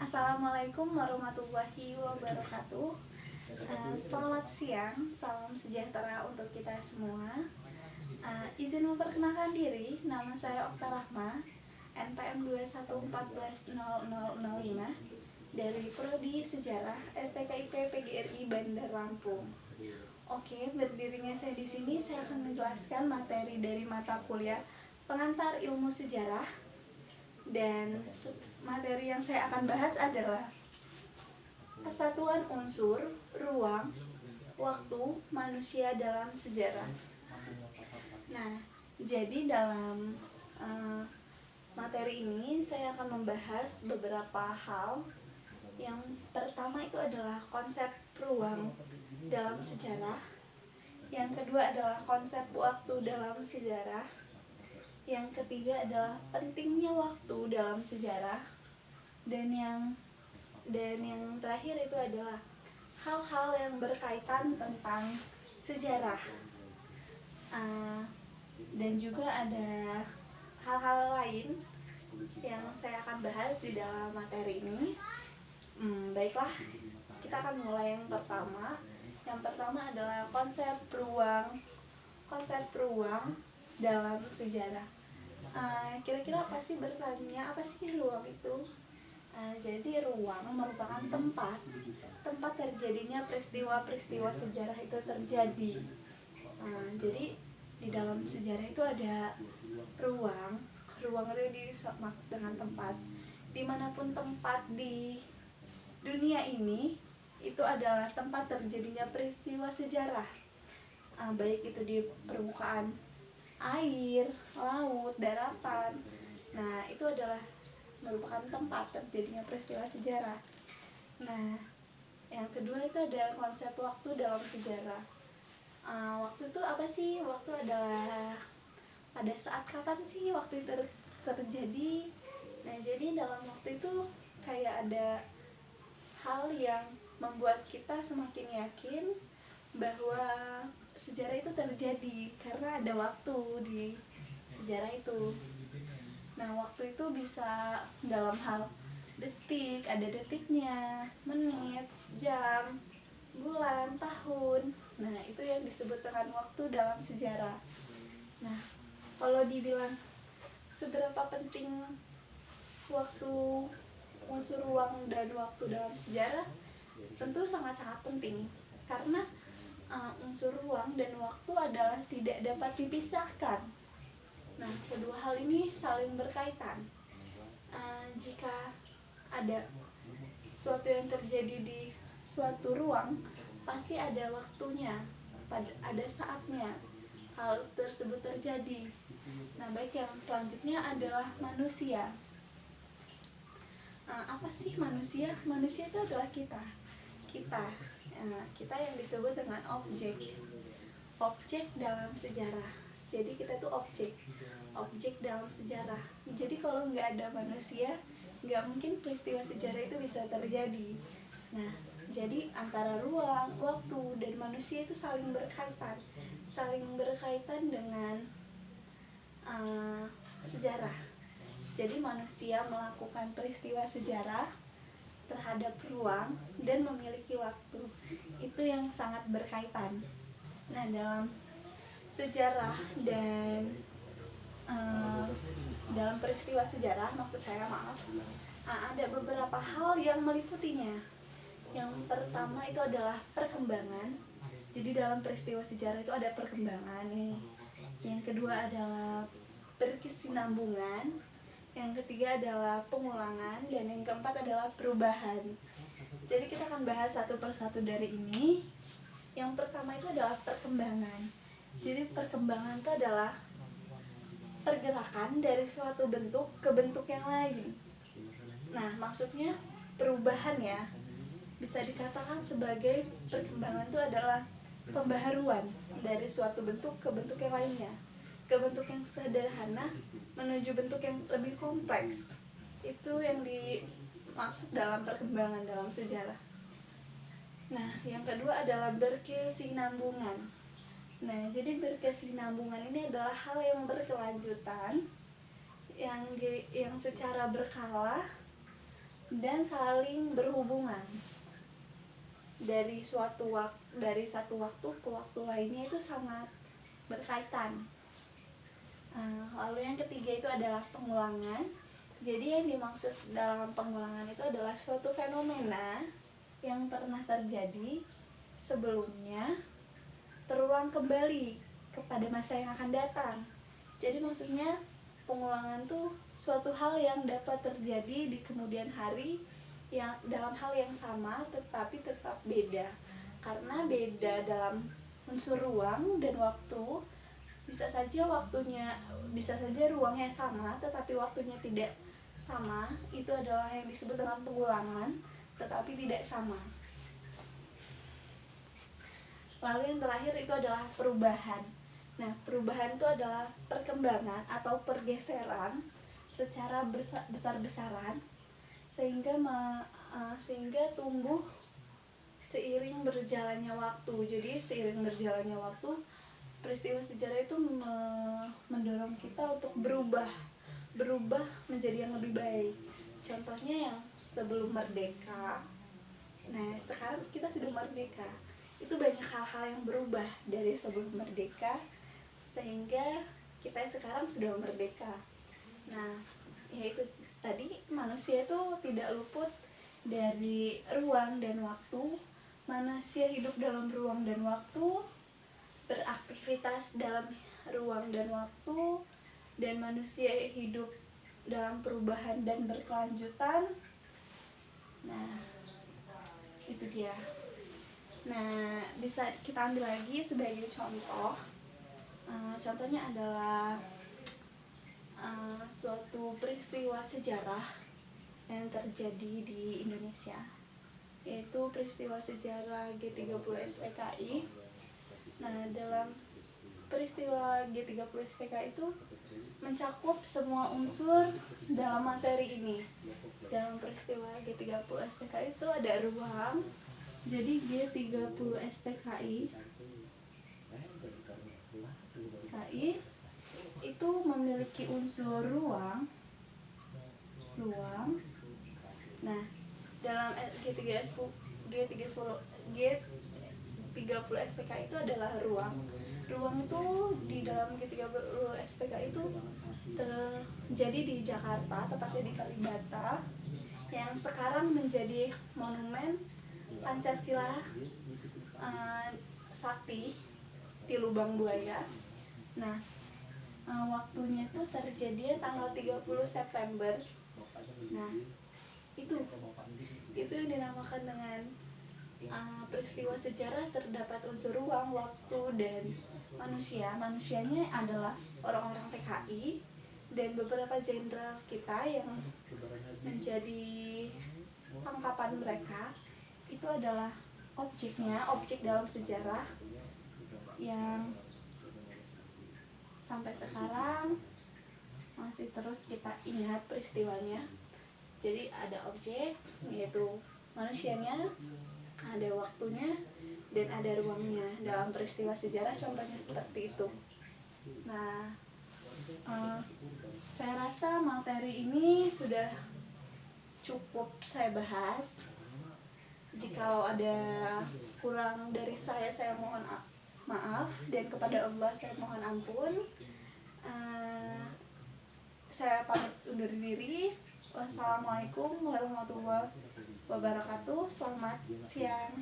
Assalamualaikum warahmatullahi wabarakatuh. Selamat siang, salam sejahtera untuk kita semua. Izin memperkenalkan diri, nama saya Okta Rahma, NPM 2144005 dari Prodi Sejarah STKIP PGRI Bandar Lampung. Oke, berdirinya saya di sini, saya akan menjelaskan materi dari mata kuliah Pengantar Ilmu Sejarah, dan materi yang saya akan bahas adalah kesatuan unsur, ruang, waktu, manusia dalam sejarah. Nah, jadi dalam materi ini saya akan membahas beberapa hal. Yang pertama itu adalah konsep ruang dalam sejarah. Yang kedua adalah konsep waktu dalam sejarah. Yang ketiga adalah pentingnya waktu dalam sejarah. Dan yang terakhir itu adalah hal-hal yang berkaitan tentang sejarah. Dan juga ada hal-hal lain yang saya akan bahas di dalam materi ini. Baiklah, kita akan mulai yang pertama. Yang pertama adalah konsep ruang dalam sejarah. Kira-kira pasti bertanya, apa sih ruang itu? Jadi ruang merupakan tempat terjadinya peristiwa-peristiwa sejarah itu terjadi. Jadi di dalam sejarah itu ada ruang itu dimaksud dengan tempat. Dimanapun tempat di dunia ini itu adalah tempat terjadinya peristiwa sejarah, baik itu di permukaan air, laut, daratan. Nah, itu adalah merupakan tempat terjadinya peristiwa sejarah. Nah, yang kedua itu ada konsep waktu dalam sejarah. Waktu itu apa sih? Waktu adalah pada saat kapan sih waktu itu terjadi. Nah, jadi dalam waktu itu kayak ada hal yang membuat kita semakin yakin bahwa sejarah itu terjadi karena ada waktu di sejarah itu. Nah, waktu itu bisa dalam hal detik, ada detiknya, menit, jam, bulan, tahun. Nah, itu yang disebut dengan waktu dalam sejarah. Nah, kalau dibilang seberapa penting waktu, unsur ruang dan waktu dalam sejarah, tentu sangat-sangat penting karena unsur ruang dan waktu adalah tidak dapat dipisahkan. Nah, kedua hal ini saling berkaitan. Jika ada suatu yang terjadi di suatu ruang, pasti ada waktunya, ada saatnya hal tersebut terjadi. Nah, baik, yang selanjutnya adalah manusia. Apa sih manusia? Manusia itu adalah kita yang disebut dengan objek dalam sejarah. Jadi kita tuh objek dalam sejarah. Jadi kalau nggak ada manusia, nggak mungkin peristiwa sejarah itu bisa terjadi. Nah, jadi antara ruang, waktu, dan manusia itu saling berkaitan dengan sejarah. Jadi manusia melakukan peristiwa sejarah terhadap ruang dan memiliki waktu, itu yang sangat berkaitan. Nah, dalam sejarah dan dalam peristiwa sejarah, ada beberapa hal yang meliputinya. Yang pertama itu adalah perkembangan. Jadi dalam peristiwa sejarah itu ada perkembangan nih. Yang kedua adalah berkesinambungan. Yang ketiga adalah pengulangan, dan yang keempat adalah perubahan. Jadi kita akan bahas satu persatu dari ini. Yang pertama itu adalah perkembangan. Jadi perkembangan itu adalah pergerakan dari suatu bentuk ke bentuk yang lain. Nah, maksudnya perubahan ya. Bisa dikatakan sebagai perkembangan itu adalah pembaharuan dari suatu bentuk ke bentuk yang lainnya, ke bentuk yang sederhana menuju bentuk yang lebih kompleks. Itu yang dimaksud dalam perkembangan dalam sejarah. Nah, yang kedua adalah berkesinambungan. Nah, jadi berkesinambungan ini adalah hal yang berkelanjutan, yang secara berkala dan saling berhubungan dari satu waktu ke waktu lainnya itu sangat berkaitan. Lalu yang ketiga itu adalah pengulangan. Jadi yang dimaksud dalam pengulangan itu adalah suatu fenomena yang pernah terjadi sebelumnya terulang kembali kepada masa yang akan datang. Jadi maksudnya pengulangan tuh suatu hal yang dapat terjadi di kemudian hari yang dalam hal yang sama tetapi tetap beda. Karena beda dalam unsur ruang dan waktu, bisa saja ruangnya sama tetapi waktunya tidak sama. Itu adalah yang disebut dengan pengulangan tetapi tidak sama. Lalu yang terakhir itu adalah perubahan. Nah, perubahan itu adalah perkembangan atau pergeseran secara besar-besaran sehingga tumbuh seiring berjalannya waktu. Jadi seiring berjalannya waktu, peristiwa sejarah itu mendorong kita untuk berubah menjadi yang lebih baik. Contohnya yang sebelum merdeka, nah sekarang kita sudah merdeka, itu banyak hal-hal yang berubah dari sebelum merdeka sehingga kita sekarang sudah merdeka. Nah, yaitu tadi manusia itu tidak luput dari ruang dan waktu. Manusia hidup dalam ruang dan waktu, beraktivitas dalam ruang dan waktu, dan manusia hidup dalam perubahan dan berkelanjutan. Nah, itu dia. Nah, bisa kita ambil lagi sebagai contoh. Contohnya adalah suatu peristiwa sejarah yang terjadi di Indonesia, yaitu peristiwa sejarah G30 SPKI. Nah, dalam peristiwa G30 SPKI itu mencakup semua unsur dalam materi ini. Dalam peristiwa G30 SPKI itu ada ruang. Jadi G30 SPKI itu memiliki unsur ruang. Nah, dalam G30 SPKI itu adalah ruang. Ruang itu di dalam G30 SPKI itu terjadi di Jakarta, tepatnya di Kalibata, yang sekarang menjadi monumen Pancasila Sakti di Lubang Buaya. Nah, waktunya itu terjadi tanggal 30 September. Nah, itu yang dinamakan dengan peristiwa sejarah. Terdapat unsur ruang, waktu, dan manusia. Manusianya adalah orang-orang PKI dan beberapa jenderal kita yang menjadi tangkapan mereka. Itu adalah objek dalam sejarah yang sampai sekarang masih terus kita ingat peristiwanya. Jadi ada objek, yaitu manusianya, ada waktunya, dan ada ruangnya dalam peristiwa sejarah. Contohnya seperti itu. Nah, saya rasa materi ini sudah cukup saya bahas. Jikalau ada kurang dari saya mohon maaf, dan kepada Allah saya mohon ampun. Saya pamit undur diri. Wassalamualaikum warahmatullahi wabarakatuh. Selamat siang.